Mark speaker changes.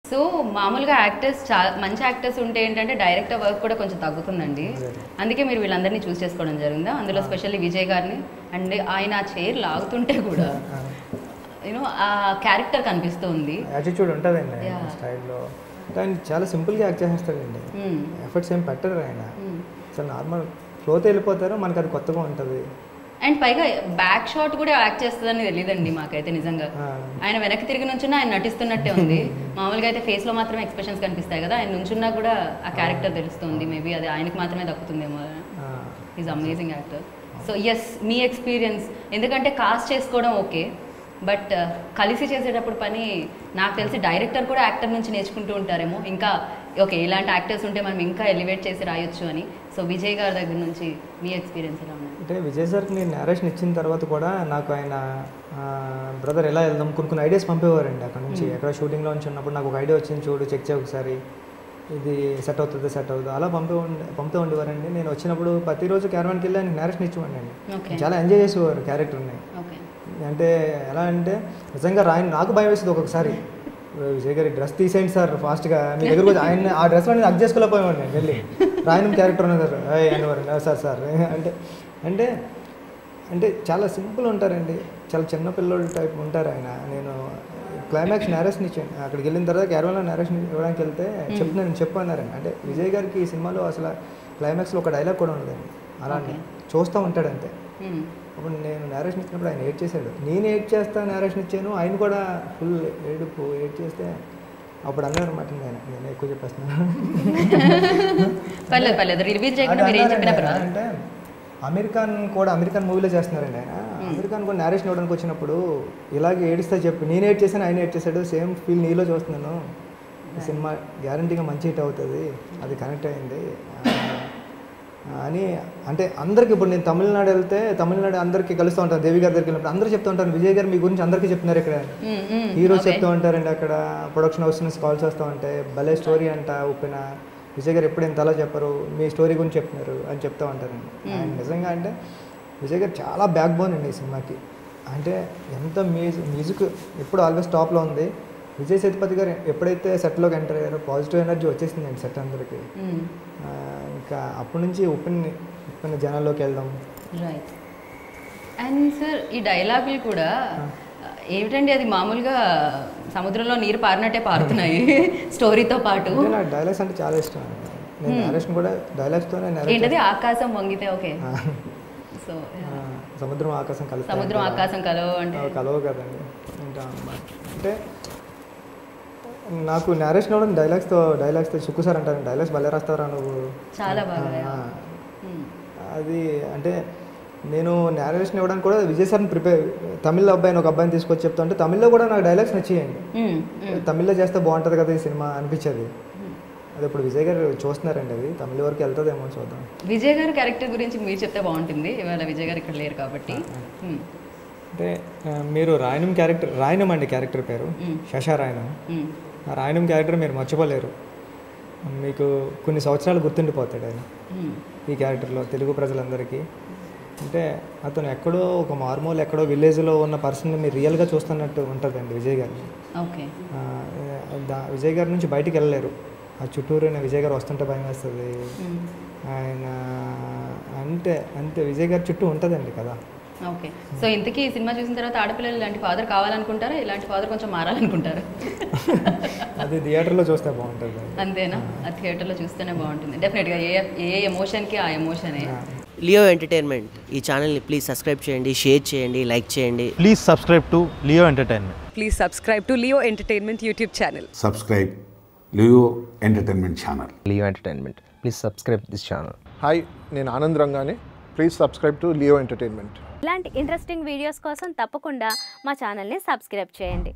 Speaker 1: So మామూలుగా actors చాలా మంచి యాక్టర్స్ ఉంటే ఏంటంటే డైరెక్టర్ వర్క్ కూడా కొంచెం తగ్గుతుందండి. అందుకే మీరు వీళ్ళందరినీ చూస్ చేసుకోవడం జరిగిందా? అందులో స్పెషల్లీ విజయ్ గారిని. అండ్ ఆయన ఆ చైర్ లాగుతుంటే కూడా యూనో ఆ క్యారెక్టర్ కనిపిస్తుంది,
Speaker 2: యాటిట్యూడ్ ఉంటుందండి స్టైల్లో. ఆయన చాలా సింపుల్గా యాక్ట్ చేసేస్తాడండి, ఎఫర్ట్స్ ఏం పెట్టరు ఆయన. చాలా నార్మల్ ఫ్లోతో వెళ్ళిపోతారు, మనకు అది కొత్తగా ఉంటుంది.
Speaker 1: అండ్ పైగా బ్యాక్ షాట్ కూడా యాక్ట్ చేస్తుందని తెలియదండి మాకైతే నిజంగా. ఆయన వెనక్కి తిరిగి నుంచున్నా ఆయన నటిస్తున్నట్టే ఉంది. మామూలుగా అయితే ఫేస్లో మాత్రమే ఎక్స్ప్రెషన్స్ కనిపిస్తాయి కదా, ఆయన నుంచున్నా కూడా ఆ క్యారెక్టర్ తెలుస్తుంది. మేబీ అది ఆయనకి మాత్రమే దక్కుతుందేమో. Is amazing actor. So yes, మీ ఎక్స్పీరియన్స్, ఎందుకంటే కాస్ట్ చేసుకోవడం ఓకే, బట్ కలిసి చేసేటప్పుడు పని నాకు తెలిసి డైరెక్టర్ కూడా యాక్టర్ నుంచి నేర్చుకుంటూ ఉంటారేమో. ఇంకా ఓకే, ఇలాంటి యాక్టర్స్ ఉంటే మనం ఇంకా ఎలివేట్ చేసి రాయొచ్చు అని. సో విజయ్ గారి దగ్గర నుంచి మీ ఎక్స్పీరియన్స్ ఎలా ఉంది?
Speaker 2: అంటే విజయ్ సార్కి నేను నేరేషన్ ఇచ్చిన తర్వాత కూడా నాకు ఆయన బ్రదర్ ఎలా వెళ్దాం కొన్ని ఐడియాస్ పంపేవారండి. అక్కడ నుంచి ఎక్కడ షూటింగ్లో నుంచి ఉన్నప్పుడు నాకు ఒక ఐడియా వచ్చింది, చూడు చెక్ చేయ ఒకసారి, ఇది సెట్ అవుతుంది సెట్ అవుతుంది అలా పంపుతూ ఉండేవారండి. నేను వచ్చినప్పుడు ప్రతిరోజు క్యారవాన్కి వెళ్ళి ఆయన నేరేషన్ ఇచ్చేవాడిని అండి. చాలా ఎంజాయ్ చేసేవారు క్యారెక్టర్ని. అంటే ఎలా అంటే నిజంగా రాయని నాకు భయం వేస్తుంది ఒక్కొక్కసారి, విజయ్ గారి డ్రెస్ తీసేయండి సార్ ఫాస్ట్గా, మీ దగ్గర వచ్చి ఆయన ఆ డ్రెస్లో నేను అడ్జస్ట్ చేసుకోలేకపోయాను. నేను వెళ్ళి రాయనం క్యారెక్టర్ ఉన్నది సార్ అనేవారు. సార్ సార్ అంటే అంటే అంటే చాలా సింపుల్ ఉంటారండి, చాలా చిన్న పిల్లోడు టైప్ ఉంటారు ఆయన. నేను క్లైమాక్స్ నేరేషన్ ఇచ్చాను, అక్కడికి వెళ్ళిన తర్వాత క్యారవాన్లో నేరేషన్ ఇవ్వడానికి వెళ్తే చెప్పన్నారండి. అంటే విజయ్ గారికి ఈ సినిమాలో అసలు క్లైమాక్స్లో ఒక డైలాగ్ కూడా ఉండదండి, అలానే చూస్తూ ఉంటాడు అంతే. అప్పుడు నేను నేరేషన్ ఇచ్చినప్పుడు ఆయన ఏడ్ చేశాడు, నేను ఏడ్ చేస్తా నేరేషన్ ఇచ్చాను, ఆయన కూడా ఫుల్ ఏడ్ చేస్తే అప్పుడు అన్నారు అనమాట. నేను ఎక్కువ చెప్పేస్తున్నాను అంటే అమెరికన్ మూవీలో చేస్తున్నారండి ఆయన. అమెరికన్ కూడా నేరేషన్ ఇవ్వడానికి వచ్చినప్పుడు ఇలాగే ఏడిస్తే చెప్పి నేను ఏడ్ చేశాను, ఆయన ఏడ్ చేశాడు, సేమ్ ఫీల్ నీలో చూస్తున్నాను, ఈ సినిమా గ్యారంటీగా మంచి హిట్ అవుతుంది, అది కనెక్ట్ అయింది అని. అంటే అందరికి ఇప్పుడు నేను తమిళనాడు వెళ్తే తమిళనాడు అందరికీ కలుస్తూ ఉంటాను, దేవి గారి దగ్గరికి వెళ్ళినప్పుడు అందరూ చెప్తూ ఉంటాను విజయ్ గారు మీ గురించి అందరికీ చెప్తున్నారు. ఇక్కడ హీరోస్ చెప్తూ ఉంటారండి, అక్కడ ప్రొడక్షన్ హౌస్ నుంచి కాల్స్ వస్తూ ఉంటాయి, భలే స్టోరీ అంట ఉప్పిన, విజయ్ గారు ఎప్పుడు ఇంత అలా చెప్పరు, మీ స్టోరీ గురించి చెప్తున్నారు అని చెప్తూ ఉంటారండి. ఆయన నిజంగా అంటే విజయ్ గారు చాలా బ్యాక్ బోన్ అండి ఈ సినిమాకి. అంటే ఎంత మ్యూజిక్ ఎప్పుడు ఆల్వేస్ టాప్లో ఉంది. విజయ్ సేతుపతి గారు ఎప్పుడైతే సెట్లోకి ఎంటర్ అయ్యారో పాజిటివ్ ఎనర్జీ వచ్చేసిందండి సెట్ అందరికీ. ఇంకా అప్పటి నుంచి ఉప్పిన జనాల్లోకి వెళ్దాం.
Speaker 1: రైట్. అండ్ సార్ ఈ డైలాగులు కూడా ఏమిటండి, అది మామూలుగా సముద్రంలో నీరు పారినట్టే పారుతున్నాయి స్టోరీతో పాటు.
Speaker 2: నాకు డైలాగ్స్ అంటే చాలా ఇష్టం, నేను నేరేషన్ కూడా డైలాగ్స్తోనే.
Speaker 1: ఏంటది? ఆకాశం వంగితే ఓకే, సో
Speaker 2: సముద్రం ఆకాశం కలువు,
Speaker 1: సముద్రం ఆకాశం కలవు అంటే
Speaker 2: కలవు కదండి అంటే నాకు నేరేషన్ అవ్వడం డైలాగ్స్తో చుక్కు సార్ అంటారు, డైలాగ్స్ భలే రాస్తారా నువ్వు,
Speaker 1: చాలా బాగా.
Speaker 2: అది అంటే నేను నేరేషన్ ఇవ్వడానికి కూడా విజయ్ సార్ని తమిళ అబ్బాయిని ఒక అబ్బాయిని తీసుకొచ్చి చెప్తా అంటే తమిళ్లో కూడా నాకు డైలాగ్స్ నచ్చేయండి, తమిళ్లో చేస్తే బాగుంటుంది కదా ఈ సినిమా అనిపించేది. అది ఇప్పుడు విజయ్ గారు చూస్తున్నారండి, అది తమిళ వరకు వెళ్తుందేమో చూద్దాం.
Speaker 1: విజయ్ గారి క్యారెక్టర్ గురించి మీరు చెప్తే బాగుంటుంది, ఇవాళ విజయ్ గారు ఇక్కడ లేరు కాబట్టి.
Speaker 2: అంటే మీరు రాయనం అండి క్యారెక్టర్ పేరు శశారాయణం. ఆ రాయనం క్యారెక్టర్ మీరు మర్చిపోలేరు, మీకు కొన్ని సంవత్సరాలు గుర్తుండిపోతాడు ఆయన ఈ క్యారెక్టర్లో తెలుగు ప్రజలందరికీ. అంటే అతను ఎక్కడో ఒక మార్మూల్ ఎక్కడో విలేజ్లో ఉన్న పర్సన్ని మీరు రియల్గా చూస్తున్నట్టు ఉంటుందండి విజయ్ గారిని. విజయ్ గారి నుంచి బయటికి వెళ్ళలేరు, ఆ చుట్టూరు విజయ్ గారు వస్తుంటే భయం వేస్తుంది ఆయన. అంతే విజయ్ గారి చుట్టూ ఉంటుందండి కదా.
Speaker 1: ఓకే, సో ఇంతకీ ఈ సినిమా చూసిన తర్వాత ఆడపిల్లలు ఇలాంటి ఫాదర్ కావాలనుకుంటారా, ఇలాంటి ఫాదర్ కొంచెం మారాలనుకుంటారా?
Speaker 2: అది థియేటర్లో చూస్తే బాగుంటుంది.
Speaker 1: అంతేనా? ఆ థియేటర్లో చూస్తేనే బాగుంటుంది డెఫినెట్గా, ఏ ఎమోషన్కి ఆ ఎమోషనే.
Speaker 3: లియో ఎంటర్టైన్మెంట్ ఈ ఛానల్ని ప్లీజ్ సబ్స్క్రైబ్ చేయండి, షేర్ చేయండి, లైక్ చేయండి.
Speaker 4: Please subscribe to Leo entertainment.
Speaker 5: Please subscribe to Leo entertainment YouTube channel.
Speaker 6: Subscribe Leo entertainment channel.
Speaker 7: Leo entertainment please subscribe this channel.
Speaker 8: Hi, నేను ఆనంద్ రంగానే. Please subscribe to Leo entertainment.
Speaker 9: ఇలాంటి interesting videos కోసం తప్పకుండా మా ఛానల్ని subscribe చేయండి.